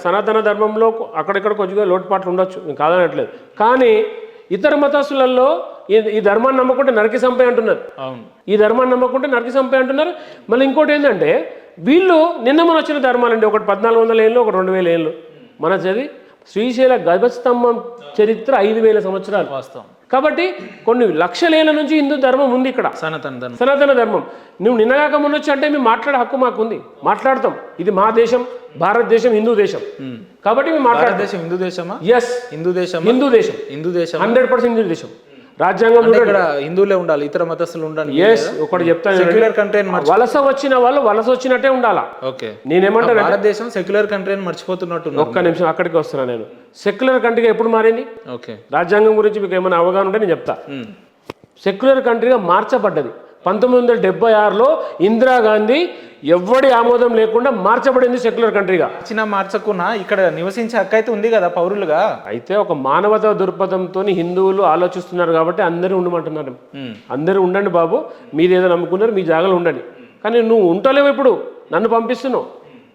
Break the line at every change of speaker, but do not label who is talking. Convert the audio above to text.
సనాతన ధర్మంలో అక్కడిక్కడ కొంచెంగా లోటుపాట్లు ఉండొచ్చు, నేను కాదనట్లేదు. కానీ ఇతర మతస్థులలో ఈ ధర్మాన్ని నమ్మకుంటే నరికి సంపే అంటున్నారు.
అవును,
ఈ ధర్మాన్ని నమ్మకుంటే నరికి సంపే అంటున్నారు. మళ్ళీ ఇంకోటి ఏంటంటే వీళ్ళు నిన్న మన వచ్చిన ధర్మాలండి, ఒకటి 1400 ఏళ్ళు, ఒకటి 2000 ఏళ్ళు. మన చదివి శ్రీశైల గర్భస్తంభం చరిత్ర 5000 సంవత్సరాలు
వాస్తవం.
కాబట్టి కొన్ని లక్షలేళ్ల నుంచి హిందూ ధర్మం ఉంది ఇక్కడ, సనాతన ధర్మం. నువ్వు నిన్నగాక మొన్నొచ్చు అంటే మేము మాట్లాడే హక్కు మాకుంది, మాట్లాడతాం. ఇది మా దేశం, భారతదేశం హిందూ దేశం. కాబట్టి మేము మాట్లాడదేశం
హిందూ దేశమా?
ఎస్,
హిందూ దేశం,
హిందూ దేశం,
100%
హిందూ దేశం. రాజ్యాంగం
ఇక్కడ హిందువులే ఉండాలి, ఇతర మతస్థులు ఉండాలి.
ఎస్, ఒకటి చెప్తాను,
సెక్యులర్ కంట్రీ
వలస వచ్చిన వాళ్ళు వలస వచ్చినట్టే ఉండాలా.
ఓకే,
నేనేమంటాను,
భారతదేశం సెక్యులర్ కంట్రీ అని మర్చిపోతున్నట్టు.
ఒక్క నిమిషం అక్కడికి వస్తున్నా. నేను సెక్యులర్ కంట్రీగా ఎప్పుడు మారింది?
ఓకే,
రాజ్యాంగం గురించి మీకు ఏమైనా అవగాహన ఉంటే నేను చెప్తా. సెక్యులర్ కంట్రీగా మార్చబడ్డది 1976లో ఇందిరాగాంధీ ఎవ్వడి ఆమోదం లేకుండా మార్చబడింది సెక్యులర్ కంట్రీగా.
మార్చకున్నా ఇక్కడ నివసించే హక్కు అయితే ఉంది కదా పౌరులుగా.
అయితే ఒక మానవతా దృక్పథంతో హిందువులు ఆలోచిస్తున్నారు కాబట్టి అందరూ ఉండమంటున్నారు. అందరూ ఉండండి బాబు, మీరు ఏదో నమ్ముకున్నారు, మీ జాగాలో ఉండండి. కానీ నువ్వు ఉంటలేవు, ఇప్పుడు నన్ను పంపిస్తున్నావు.